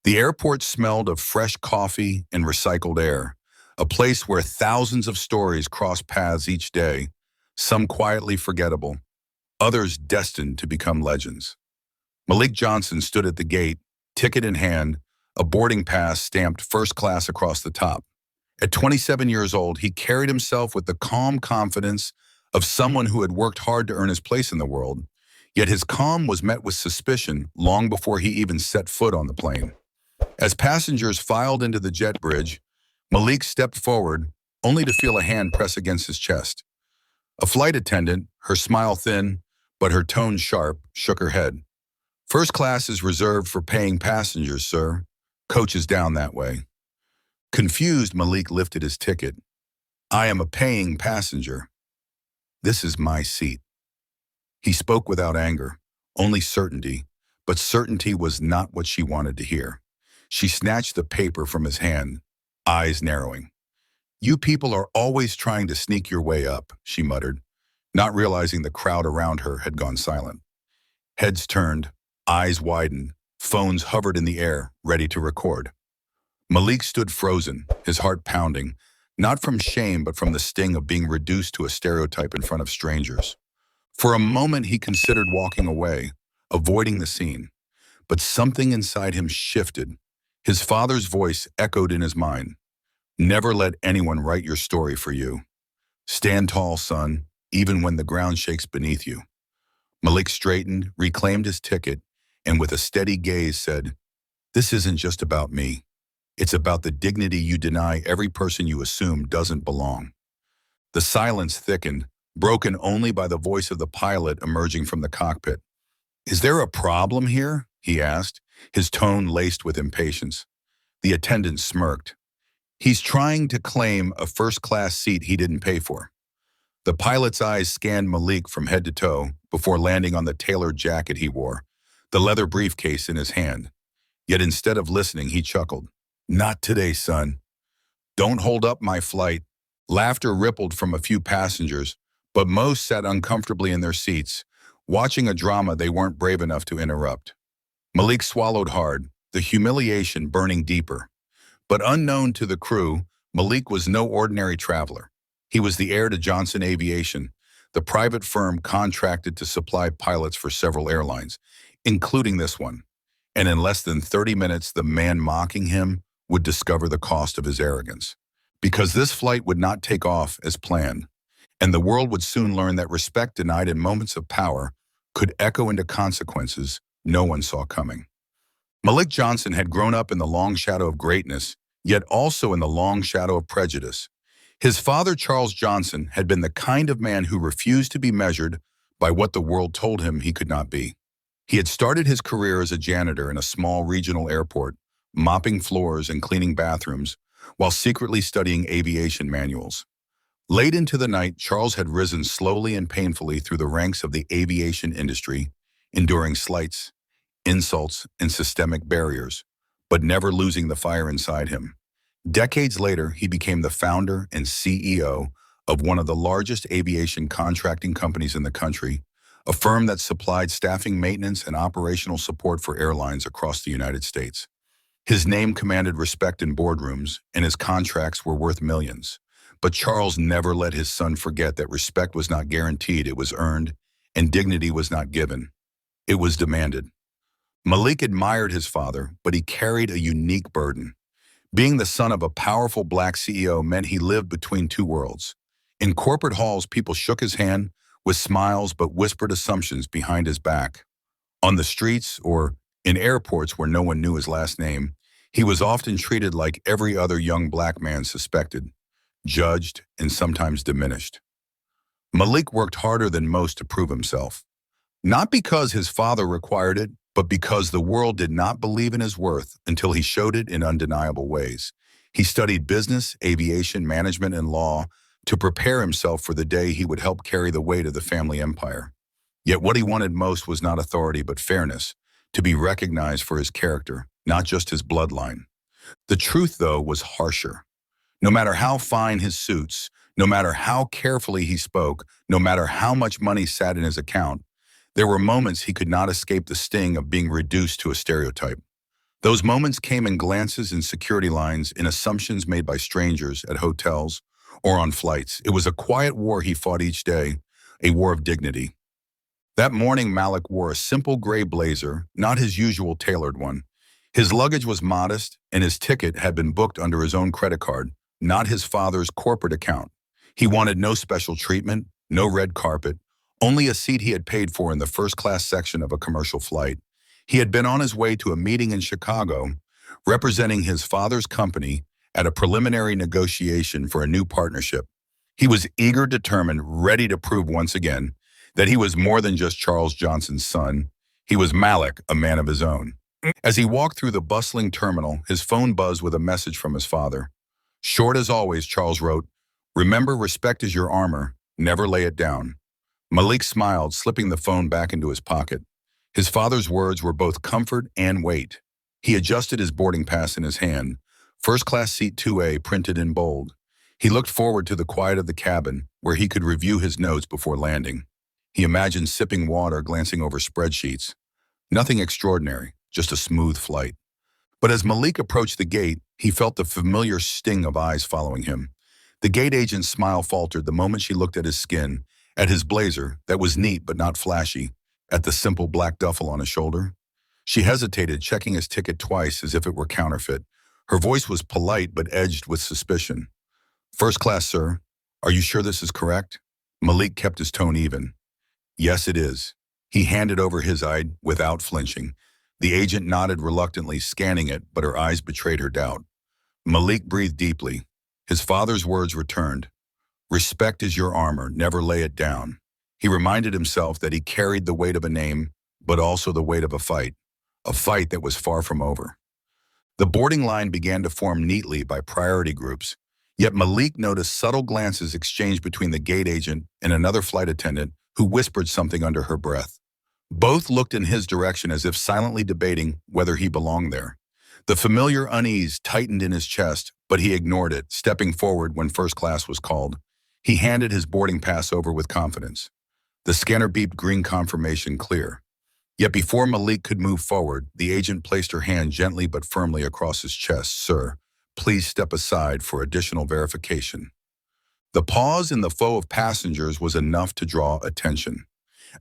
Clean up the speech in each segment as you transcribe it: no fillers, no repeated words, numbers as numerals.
The airport smelled of fresh coffee and recycled air, a place where thousands of stories cross paths each day, some quietly forgettable, others destined to become legends. Malik Johnson stood at the gate, ticket in hand, a boarding pass stamped first class across the top. At 27 years old, he carried himself with the calm confidence of someone who had worked hard to earn his place in the world, yet his calm was met with suspicion long before he even set foot on the plane. As passengers filed into the jet bridge, Malik stepped forward, only to feel a hand press against his chest. A flight attendant, her smile thin, but her tone sharp, shook her head. "First class is reserved for paying passengers, sir. Coach is down that way." Confused, Malik lifted his ticket. "I am a paying passenger. This is my seat." He spoke without anger, only certainty, but certainty was not what she wanted to hear. She snatched the paper from his hand, eyes narrowing. "You people are always trying to sneak your way up," she muttered, not realizing the crowd around her had gone silent. Heads turned, eyes widened, phones hovered in the air, ready to record. Malik stood frozen, his heart pounding, not from shame but from the sting of being reduced to a stereotype in front of strangers. For a moment he considered walking away, avoiding the scene, but something inside him shifted. His father's voice echoed in his mind. "Never let anyone write your story for you. Stand tall, son, even when the ground shakes beneath you." Malik straightened, reclaimed his ticket, and with a steady gaze said, "This isn't just about me. It's about the dignity you deny every person you assume doesn't belong." The silence thickened, broken only by the voice of the pilot emerging from the cockpit. "Is there a problem here?" he asked, his tone laced with impatience. The attendant smirked. "He's trying to claim a first-class seat he didn't pay for." The pilot's eyes scanned Malik from head to toe before landing on the tailored jacket he wore, the leather briefcase in his hand. Yet instead of listening, he chuckled. "Not today, son. Don't hold up my flight." Laughter rippled from a few passengers, but most sat uncomfortably in their seats, watching a drama they weren't brave enough to interrupt. Malik swallowed hard, the humiliation burning deeper. But unknown to the crew, Malik was no ordinary traveler. He was the heir to Johnson Aviation, the private firm contracted to supply pilots for several airlines, including this one. And in less than 30 minutes, the man mocking him would discover the cost of his arrogance. Because this flight would not take off as planned, and the world would soon learn that respect denied in moments of power could echo into consequences no one saw coming. Malik Johnson had grown up in the long shadow of greatness, yet also in the long shadow of prejudice. His father, Charles Johnson, had been the kind of man who refused to be measured by what the world told him he could not be. He had started his career as a janitor in a small regional airport, mopping floors and cleaning bathrooms, while secretly studying aviation manuals. Late into the night, Charles had risen slowly and painfully through the ranks of the aviation industry, enduring slights, insults, and systemic barriers, but never losing the fire inside him. Decades later, he became the founder and CEO of one of the largest aviation contracting companies in the country, a firm that supplied staffing, maintenance, and operational support for airlines across the United States. His name commanded respect in boardrooms, and his contracts were worth millions. But Charles never let his son forget that respect was not guaranteed, it was earned, and dignity was not given. It was demanded. Malik admired his father, but he carried a unique burden. Being the son of a powerful black CEO meant he lived between two worlds. In corporate halls, people shook his hand with smiles but whispered assumptions behind his back. On the streets or in airports where no one knew his last name, he was often treated like every other young black man suspected, judged, and sometimes diminished. Malik worked harder than most to prove himself. Not because his father required it, but because the world did not believe in his worth until he showed it in undeniable ways. He studied business, aviation, management, and law to prepare himself for the day he would help carry the weight of the family empire. Yet what he wanted most was not authority but fairness, to be recognized for his character, not just his bloodline. The truth, though, was harsher. No matter how fine his suits, no matter how carefully he spoke, no matter how much money sat in his account, there were moments he could not escape the sting of being reduced to a stereotype. Those moments came in glances in security lines, in assumptions made by strangers at hotels or on flights. It was a quiet war he fought each day, a war of dignity. That morning, Malik wore a simple gray blazer, not his usual tailored one. His luggage was modest, and his ticket had been booked under his own credit card, not his father's corporate account. He wanted no special treatment, no red carpet, only a seat he had paid for in the first-class section of a commercial flight. He had been on his way to a meeting in Chicago, representing his father's company at a preliminary negotiation for a new partnership. He was eager, determined, ready to prove once again that he was more than just Charles Johnson's son. He was Malik, a man of his own. As he walked through the bustling terminal, his phone buzzed with a message from his father. Short as always, Charles wrote, "Remember, respect is your armor. Never lay it down." Malik smiled, slipping the phone back into his pocket. His father's words were both comfort and weight. He adjusted his boarding pass in his hand, first-class seat 2A printed in bold. He looked forward to the quiet of the cabin, where he could review his notes before landing. He imagined sipping water, glancing over spreadsheets. Nothing extraordinary, just a smooth flight. But as Malik approached the gate, he felt the familiar sting of eyes following him. The gate agent's smile faltered the moment she looked at his skin, at his blazer that was neat but not flashy, at the simple black duffel on his shoulder. She hesitated, checking his ticket twice as if it were counterfeit. Her voice was polite but edged with suspicion. "First class, sir. Are you sure this is correct?" Malik kept his tone even. "Yes, it is." He handed over his ID without flinching. The agent nodded reluctantly, scanning it, but her eyes betrayed her doubt. Malik breathed deeply. His father's words returned. "Respect is your armor, never lay it down." He reminded himself that he carried the weight of a name, but also the weight of a fight that was far from over. The boarding line began to form neatly by priority groups, yet Malik noticed subtle glances exchanged between the gate agent and another flight attendant who whispered something under her breath. Both looked in his direction as if silently debating whether he belonged there. The familiar unease tightened in his chest, but he ignored it, stepping forward when first class was called. He handed his boarding pass over with confidence. The scanner beeped green confirmation clear. Yet before Malik could move forward, the agent placed her hand gently but firmly across his chest. "Sir, please step aside for additional verification." The pause in the flow of passengers was enough to draw attention.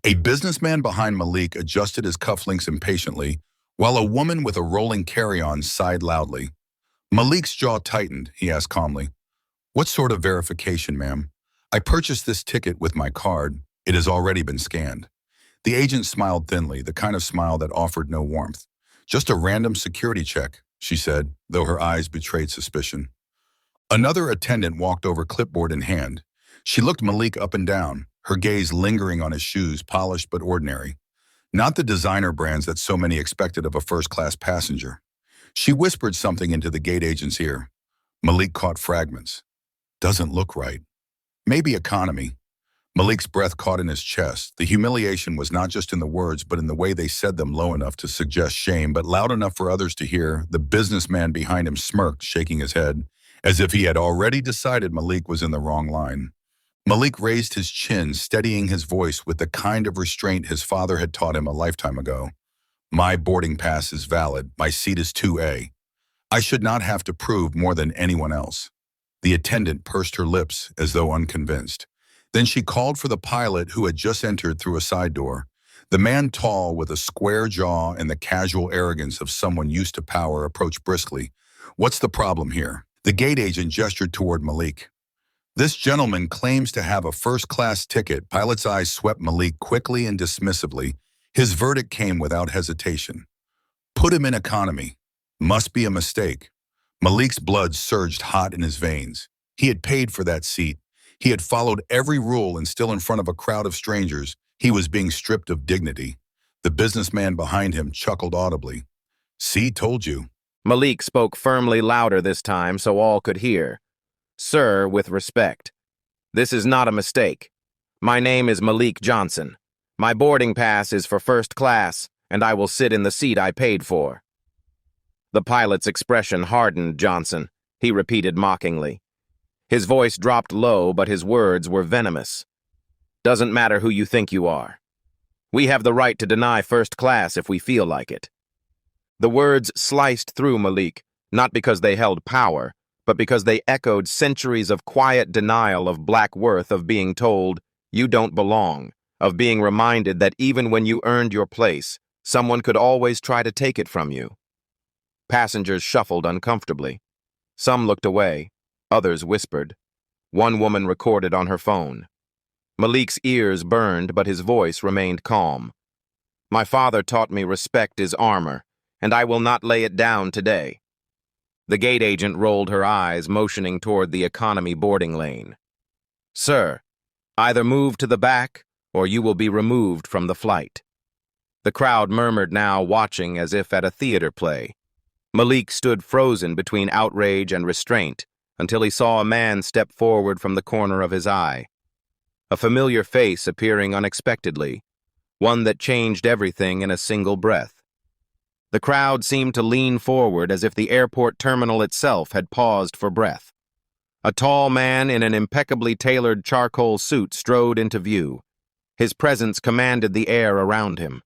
A businessman behind Malik adjusted his cufflinks impatiently, while a woman with a rolling carry-on sighed loudly. Malik's jaw tightened. He asked calmly, "What sort of verification, ma'am?" "I purchased this ticket with my card. It has already been scanned." The agent smiled thinly, the kind of smile that offered no warmth. "Just a random security check," she said, though her eyes betrayed suspicion. Another attendant walked over, clipboard in hand. She looked Malik up and down, her gaze lingering on his shoes, polished but ordinary. Not the designer brands that so many expected of a first-class passenger. She whispered something into the gate agent's ear. Malik caught fragments. "Doesn't look right. Maybe economy." Malik's breath caught in his chest. The humiliation was not just in the words, but in the way they said them, low enough to suggest shame, but loud enough for others to hear. The businessman behind him smirked, shaking his head, as if he had already decided Malik was in the wrong line. Malik raised his chin, steadying his voice with the kind of restraint his father had taught him a lifetime ago. "My boarding pass is valid. My seat is 2A. I should not have to prove more than anyone else." The attendant pursed her lips as though unconvinced. Then she called for the pilot, who had just entered through a side door. The man, tall, with a square jaw and the casual arrogance of someone used to power, approached briskly. "What's the problem here?" The gate agent gestured toward Malik. "This gentleman claims to have a first-class ticket." Pilot's eyes swept Malik quickly and dismissively. His verdict came without hesitation. "Put him in economy." "Must be a mistake." Malik's blood surged hot in his veins. He had paid for that seat. He had followed every rule, and still in front of a crowd of strangers, he was being stripped of dignity. The businessman behind him chuckled audibly. "See, told you." Malik spoke firmly, louder this time so all could hear. "Sir, with respect, this is not a mistake. My name is Malik Johnson. My boarding pass is for first class, and I will sit in the seat I paid for." The pilot's expression hardened. "Johnson," he repeated mockingly. His voice dropped low, but his words were venomous. "Doesn't matter who you think you are. We have the right to deny first class if we feel like it." The words sliced through Malik, not because they held power, but because they echoed centuries of quiet denial of black worth, of being told, "You don't belong," of being reminded that even when you earned your place, someone could always try to take it from you. Passengers shuffled uncomfortably. Some looked away, others whispered. One woman recorded on her phone. Malik's ears burned, but his voice remained calm. "My father taught me respect is armor, and I will not lay it down today." The gate agent rolled her eyes, motioning toward the economy boarding lane. "Sir, either move to the back, or you will be removed from the flight." The crowd murmured now, watching as if at a theater play. Malik stood frozen between outrage and restraint until he saw a man step forward from the corner of his eye. A familiar face appearing unexpectedly, one that changed everything in a single breath. The crowd seemed to lean forward as if the airport terminal itself had paused for breath. A tall man in an impeccably tailored charcoal suit strode into view. His presence commanded the air around him.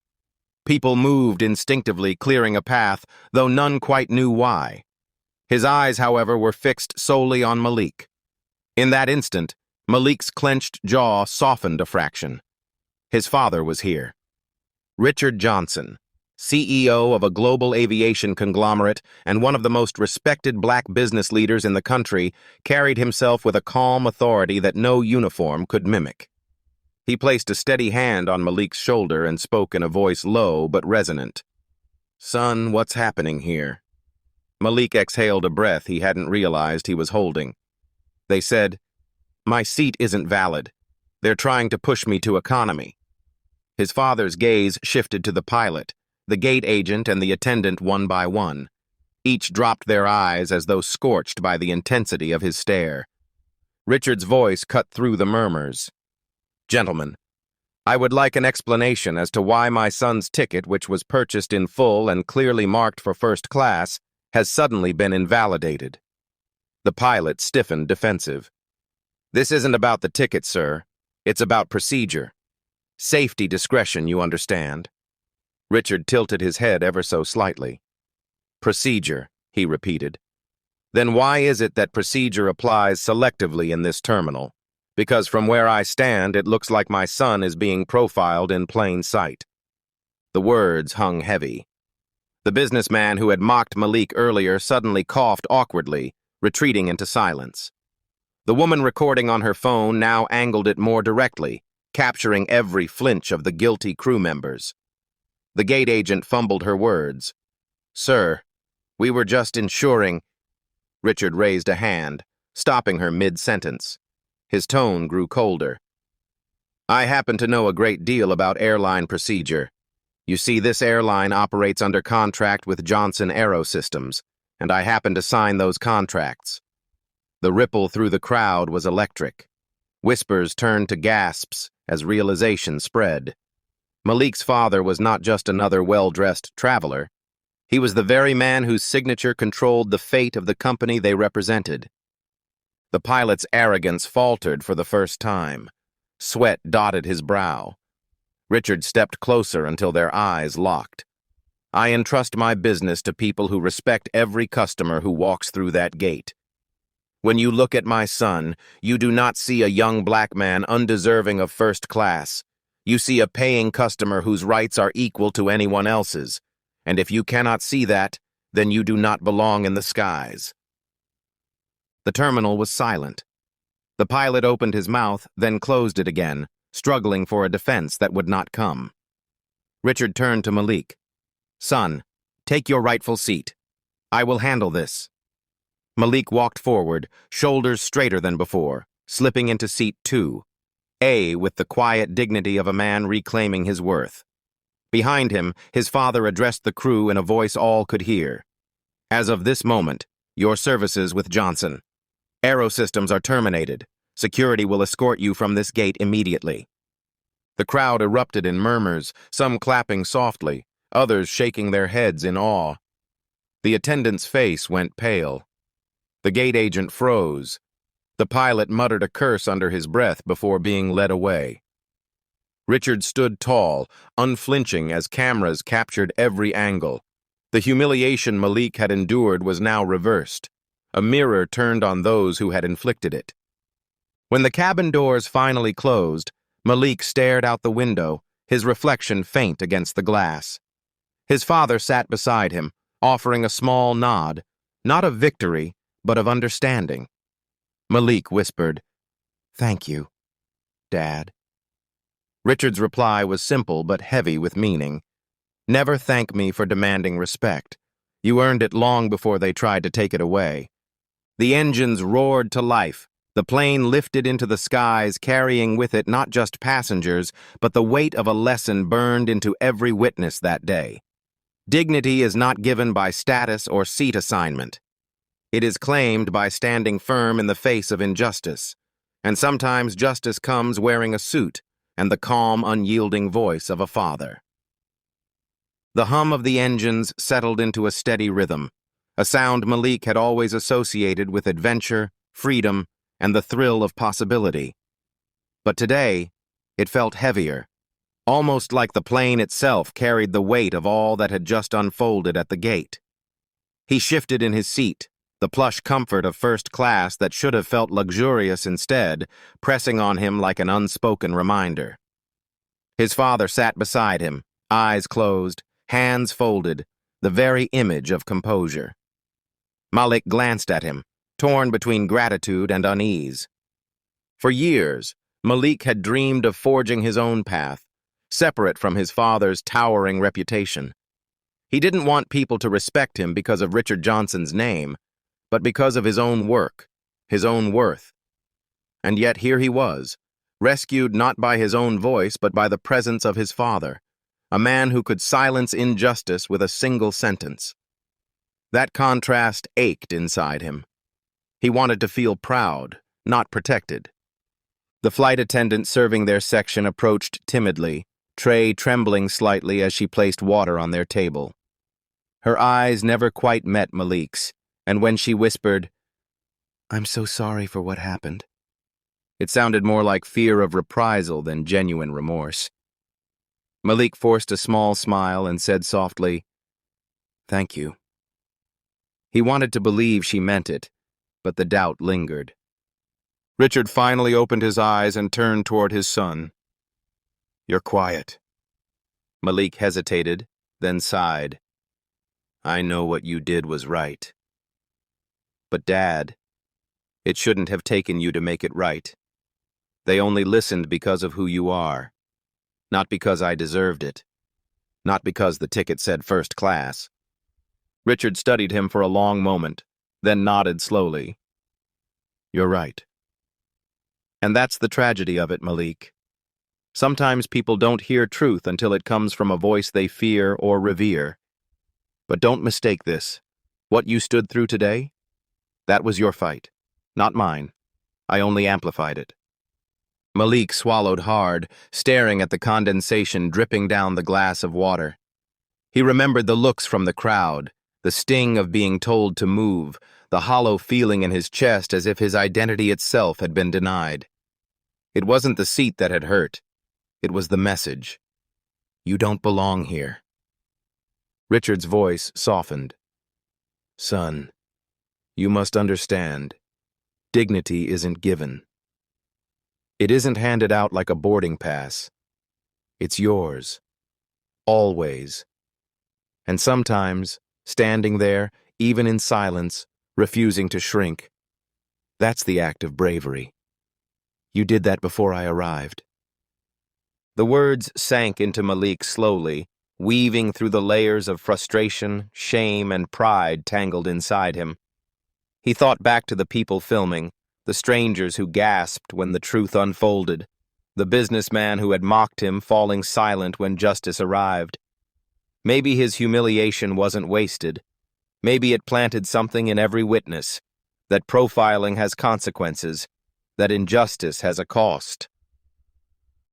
People moved instinctively, clearing a path, though none quite knew why. His eyes, however, were fixed solely on Malik. In that instant, Malik's clenched jaw softened a fraction. His father was here. Richard Johnson, CEO of a global aviation conglomerate and one of the most respected black business leaders in the country, carried himself with a calm authority that no uniform could mimic. He placed a steady hand on Malik's shoulder and spoke in a voice low but resonant. "Son, what's happening here?" Malik exhaled a breath he hadn't realized he was holding. They said, "My seat isn't valid. They're trying to push me to economy." His father's gaze shifted to the pilot, the gate agent, and the attendant one by one. Each dropped their eyes as though scorched by the intensity of his stare. Richard's voice cut through the murmurs. "Gentlemen, I would like an explanation as to why my son's ticket, which was purchased in full and clearly marked for first class, has suddenly been invalidated." The pilot stiffened, defensive. "This isn't about the ticket, sir. It's about procedure. Safety discretion, you understand." Richard tilted his head ever so slightly. "Procedure," he repeated. "Then why is it that procedure applies selectively in this terminal? Because from where I stand, it looks like my son is being profiled in plain sight." The words hung heavy. The businessman who had mocked Malik earlier suddenly coughed awkwardly, retreating into silence. The woman recording on her phone now angled it more directly, capturing every flinch of the guilty crew members. The gate agent fumbled her words. "Sir, we were just ensuring—" Richard raised a hand, stopping her mid-sentence. His tone grew colder. "I happen to know a great deal about airline procedure. You see, this airline operates under contract with Johnson Aerosystems, and I happen to sign those contracts." The ripple through the crowd was electric. Whispers turned to gasps as realization spread. Malik's father was not just another well-dressed traveler. He was the very man whose signature controlled the fate of the company they represented. The pilot's arrogance faltered for the first time. Sweat dotted his brow. Richard stepped closer until their eyes locked. "I entrust my business to people who respect every customer who walks through that gate. When you look at my son, you do not see a young black man undeserving of first class. You see a paying customer whose rights are equal to anyone else's. And if you cannot see that, then you do not belong in the skies." The terminal was silent. The pilot opened his mouth, then closed it again, struggling for a defense that would not come. Richard turned to Malik. "Son, take your rightful seat. I will handle this." Malik walked forward, shoulders straighter than before, slipping into seat 2, A with the quiet dignity of a man reclaiming his worth. Behind him, his father addressed the crew in a voice all could hear. "As of this moment, your services with Johnson. Aerosystems are terminated. Security will escort you from this gate immediately." The crowd erupted in murmurs, some clapping softly, others shaking their heads in awe. The attendant's face went pale. The gate agent froze. The pilot muttered a curse under his breath before being led away. Richard stood tall, unflinching as cameras captured every angle. The humiliation Malik had endured was now reversed, a mirror turned on those who had inflicted it. When the cabin doors finally closed, Malik stared out the window, his reflection faint against the glass. His father sat beside him, offering a small nod, not of victory, but of understanding. Malik whispered, "Thank you, Dad." Richard's reply was simple but heavy with meaning. "Never thank me for demanding respect. You earned it long before they tried to take it away." The engines roared to life. The plane lifted into the skies, carrying with it not just passengers, but the weight of a lesson burned into every witness that day. Dignity is not given by status or seat assignment. It is claimed by standing firm in the face of injustice. And sometimes justice comes wearing a suit and the calm, unyielding voice of a father. The hum of the engines settled into a steady rhythm, a sound Malik had always associated with adventure, freedom, and the thrill of possibility. But today, it felt heavier, almost like the plane itself carried the weight of all that had just unfolded at the gate. He shifted in his seat, the plush comfort of first class that should have felt luxurious instead, pressing on him like an unspoken reminder. His father sat beside him, eyes closed, hands folded, the very image of composure. Malik glanced at him, torn between gratitude and unease. For years, Malik had dreamed of forging his own path, separate from his father's towering reputation. He didn't want people to respect him because of Richard Johnson's name, but because of his own work, his own worth. And yet here he was, rescued not by his own voice but by the presence of his father, a man who could silence injustice with a single sentence. That contrast ached inside him. He wanted to feel proud, not protected. The flight attendant serving their section approached timidly, tray trembling slightly as she placed water on their table. Her eyes never quite met Malik's, and when she whispered, "I'm so sorry for what happened," it sounded more like fear of reprisal than genuine remorse. Malik forced a small smile and said softly, "Thank you." He wanted to believe she meant it, but the doubt lingered. Richard finally opened his eyes and turned toward his son. "You're quiet." Malik hesitated, then sighed. "I know what you did was right." "But Dad, it shouldn't have taken you to make it right. They only listened because of who you are, not because I deserved it, not because the ticket said first class." Richard studied him for a long moment, then nodded slowly. "You're right." And that's the tragedy of it, Malik. Sometimes people don't hear truth until it comes from a voice they fear or revere. But don't mistake this. What you stood through today? That was your fight, not mine. I only amplified it. Malik swallowed hard, staring at the condensation dripping down the glass of water. He remembered the looks from the crowd, the sting of being told to move, the hollow feeling in his chest as if his identity itself had been denied. It wasn't the seat that had hurt. It was the message. You don't belong here. Richard's voice softened. Son, you must understand. Dignity isn't given. It isn't handed out like a boarding pass. It's yours. Always. And sometimes, standing there, even in silence, refusing to shrink. That's the act of bravery. You did that before I arrived. The words sank into Malik slowly, weaving through the layers of frustration, shame, and pride tangled inside him. He thought back to the people filming, the strangers who gasped when the truth unfolded, the businessman who had mocked him falling silent when justice arrived. Maybe his humiliation wasn't wasted. Maybe it planted something in every witness, that profiling has consequences, that injustice has a cost.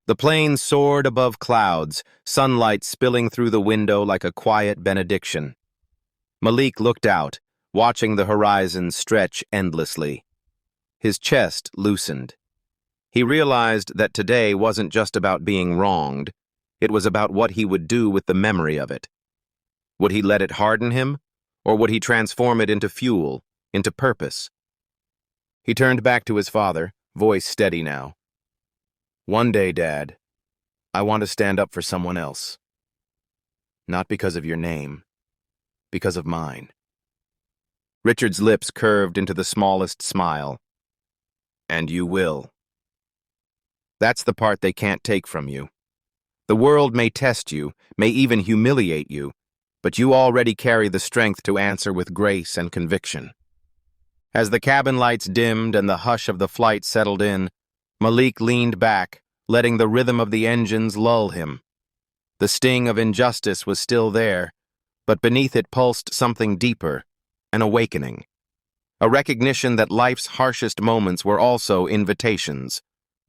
The plane soared above clouds, sunlight spilling through the window like a quiet benediction. Malik looked out, watching the horizon stretch endlessly. His chest loosened. He realized that today wasn't just about being wronged. It was about what he would do with the memory of it. Would he let it harden him, or would he transform it into fuel, into purpose? He turned back to his father, voice steady now. One day, Dad, I want to stand up for someone else. Not because of your name, because of mine. Richard's lips curved into the smallest smile. And you will. That's the part they can't take from you. The world may test you, may even humiliate you, but you already carry the strength to answer with grace and conviction. As the cabin lights dimmed and the hush of the flight settled in, Malik leaned back, letting the rhythm of the engines lull him. The sting of injustice was still there, but beneath it pulsed something deeper, an awakening. A recognition that life's harshest moments were also invitations,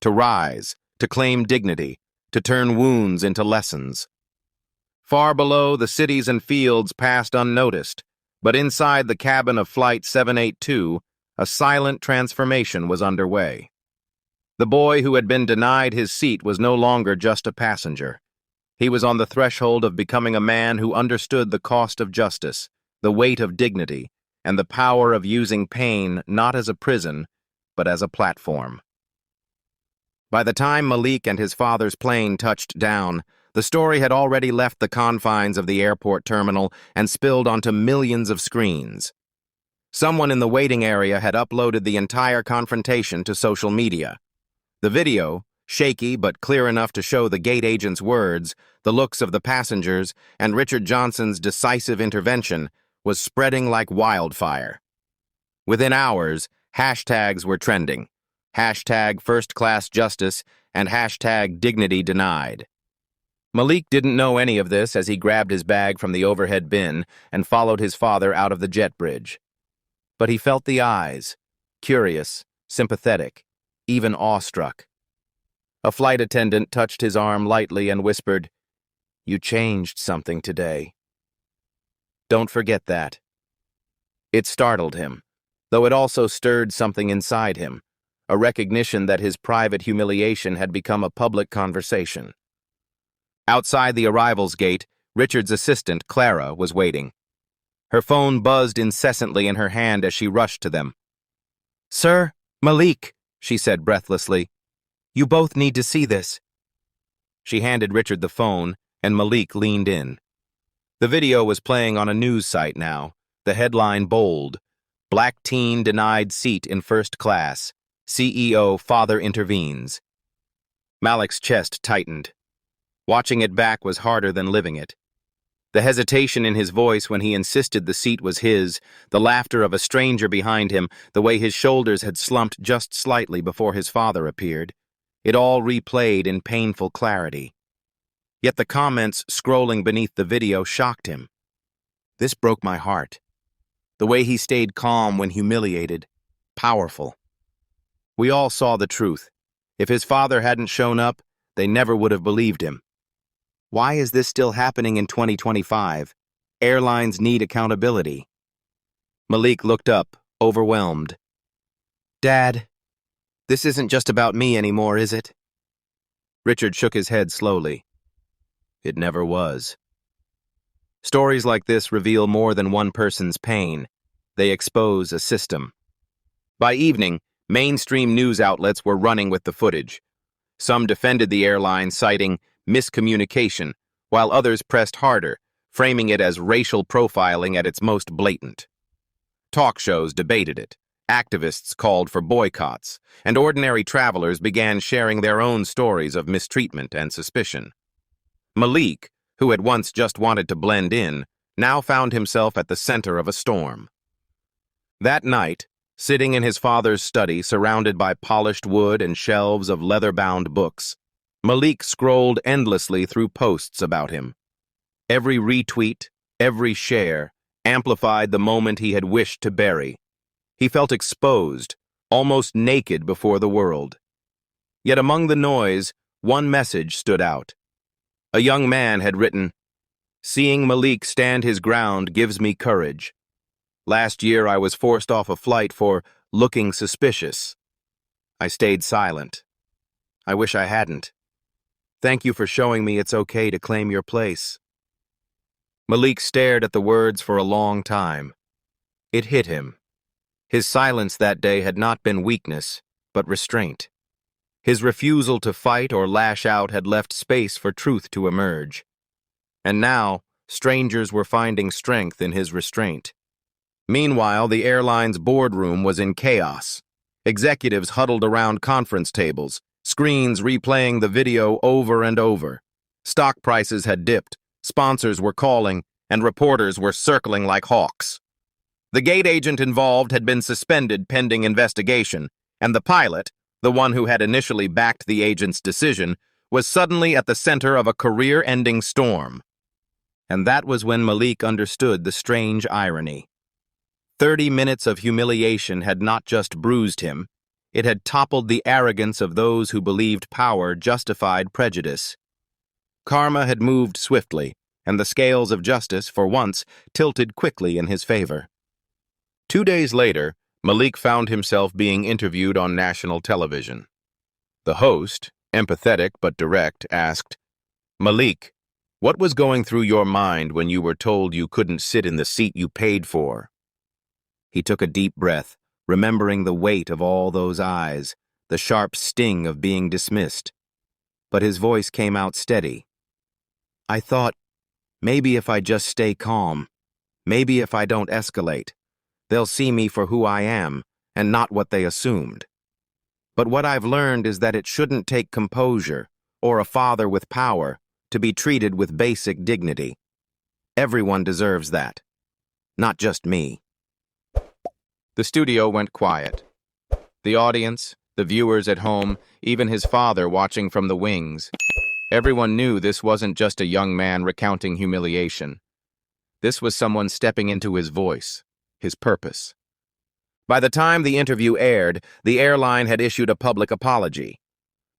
to rise, to claim dignity, to turn wounds into lessons. Far below, the cities and fields passed unnoticed, but inside the cabin of Flight 782, a silent transformation was underway. The boy who had been denied his seat was no longer just a passenger. He was on the threshold of becoming a man who understood the cost of justice, the weight of dignity, and the power of using pain not as a prison, but as a platform. By the time Malik and his father's plane touched down, the story had already left the confines of the airport terminal and spilled onto millions of screens. Someone in the waiting area had uploaded the entire confrontation to social media. The video, shaky but clear enough to show the gate agent's words, the looks of the passengers, and Richard Johnson's decisive intervention, was spreading like wildfire. Within hours, hashtags were trending. Hashtag first-class justice and hashtag dignity denied. Malik didn't know any of this as he grabbed his bag from the overhead bin and followed his father out of the jet bridge. But he felt the eyes, curious, sympathetic, even awestruck. A flight attendant touched his arm lightly and whispered, "You changed something today. Don't forget that." It startled him, though it also stirred something inside him, a recognition that his private humiliation had become a public conversation. Outside the arrivals gate, Richard's assistant, Clara, was waiting. Her phone buzzed incessantly in her hand as she rushed to them. "Sir, Malik," she said breathlessly. "You both need to see this." She handed Richard the phone, and Malik leaned in. The video was playing on a news site now, the headline bold, "Black teen denied seat in first class. CEO father intervenes." Malik's chest tightened. Watching it back was harder than living it. The hesitation in his voice when he insisted the seat was his, the laughter of a stranger behind him, the way his shoulders had slumped just slightly before his father appeared, it all replayed in painful clarity. Yet the comments scrolling beneath the video shocked him. This broke my heart. The way he stayed calm when humiliated, powerful. We all saw the truth. If his father hadn't shown up, they never would have believed him. Why is this still happening in 2025? Airlines need accountability. Malik looked up, overwhelmed. "Dad, this isn't just about me anymore, is it?" Richard shook his head slowly. It never was. Stories like this reveal more than one person's pain. They expose a system. By evening, mainstream news outlets were running with the footage. Some defended the airline, citing miscommunication, while others pressed harder, framing it as racial profiling at its most blatant. Talk shows debated it, activists called for boycotts, and ordinary travelers began sharing their own stories of mistreatment and suspicion. Malik, who had once just wanted to blend in, now found himself at the center of a storm. That night, sitting in his father's study surrounded by polished wood and shelves of leather-bound books, Malik scrolled endlessly through posts about him. Every retweet, every share, amplified the moment he had wished to bury. He felt exposed, almost naked before the world. Yet among the noise, one message stood out. A young man had written, "Seeing Malik stand his ground gives me courage. Last year I was forced off a flight for looking suspicious. I stayed silent. I wish I hadn't. Thank you for showing me it's okay to claim your place." Malik stared at the words for a long time. It hit him. His silence that day had not been weakness, but restraint. His refusal to fight or lash out had left space for truth to emerge. And now, strangers were finding strength in his restraint. Meanwhile, the airline's boardroom was in chaos. Executives huddled around conference tables, screens replaying the video over and over. Stock prices had dipped, sponsors were calling, and reporters were circling like hawks. The gate agent involved had been suspended pending investigation, and the pilot, the one who had initially backed the agent's decision, was suddenly at the center of a career-ending storm. And that was when Malik understood the strange irony. 30 minutes of humiliation had not just bruised him, it had toppled the arrogance of those who believed power justified prejudice. Karma had moved swiftly, and the scales of justice, for once, tilted quickly in his favor. 2 days later, Malik found himself being interviewed on national television. The host, empathetic but direct, asked, "Malik, what was going through your mind when you were told you couldn't sit in the seat you paid for?" He took a deep breath, remembering the weight of all those eyes, the sharp sting of being dismissed. But his voice came out steady. "I thought, maybe if I just stay calm, maybe if I don't escalate, they'll see me for who I am and not what they assumed. But what I've learned is that it shouldn't take composure or a father with power to be treated with basic dignity. Everyone deserves that, not just me." The studio went quiet. The audience, the viewers at home, even his father watching from the wings. Everyone knew this wasn't just a young man recounting humiliation. This was someone stepping into his voice, his purpose. By the time the interview aired, the airline had issued a public apology.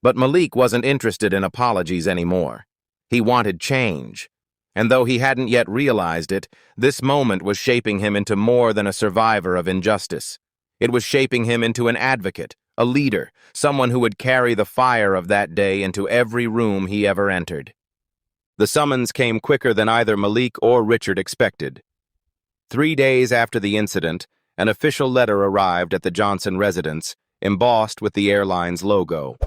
But Malik wasn't interested in apologies anymore. He wanted change. And though he hadn't yet realized it, this moment was shaping him into more than a survivor of injustice. It was shaping him into an advocate, a leader, someone who would carry the fire of that day into every room he ever entered. The summons came quicker than either Malik or Richard expected. 3 days after the incident, an official letter arrived at the Johnson residence, embossed with the airline's logo.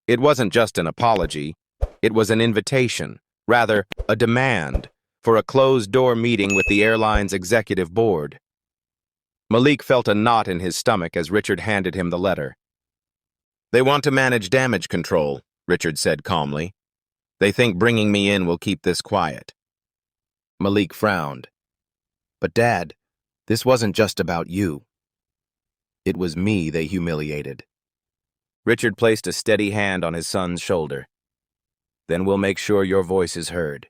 It wasn't just an apology, it was an invitation. Rather, a demand for a closed-door meeting with the airline's executive board. Malik felt a knot in his stomach as Richard handed him the letter. "They want to manage damage control," Richard said calmly. "They think bringing me in will keep this quiet." Malik frowned. "But Dad, this wasn't just about you. It was me they humiliated." Richard placed a steady hand on his son's shoulder. "Then we'll make sure your voice is heard."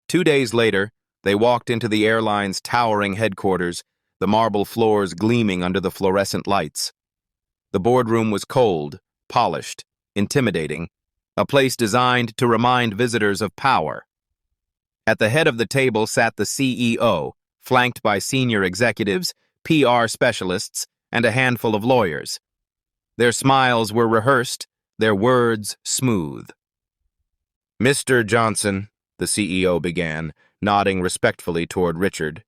2 days later, they walked into the airline's towering headquarters, the marble floors gleaming under the fluorescent lights. The boardroom was cold, polished, intimidating, a place designed to remind visitors of power. At the head of the table sat the CEO, flanked by senior executives, PR specialists, and a handful of lawyers. Their smiles were rehearsed, their words smooth. "Mr. Johnson," the CEO began, nodding respectfully toward Richard,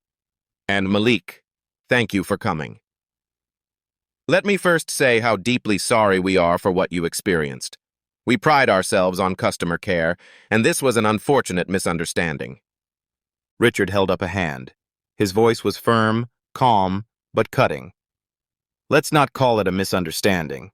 "and Malik, thank you for coming. Let me first say how deeply sorry we are for what you experienced. We pride ourselves on customer care, and this was an unfortunate misunderstanding." Richard held up a hand. His voice was firm, calm, but cutting. "Let's not call it a misunderstanding.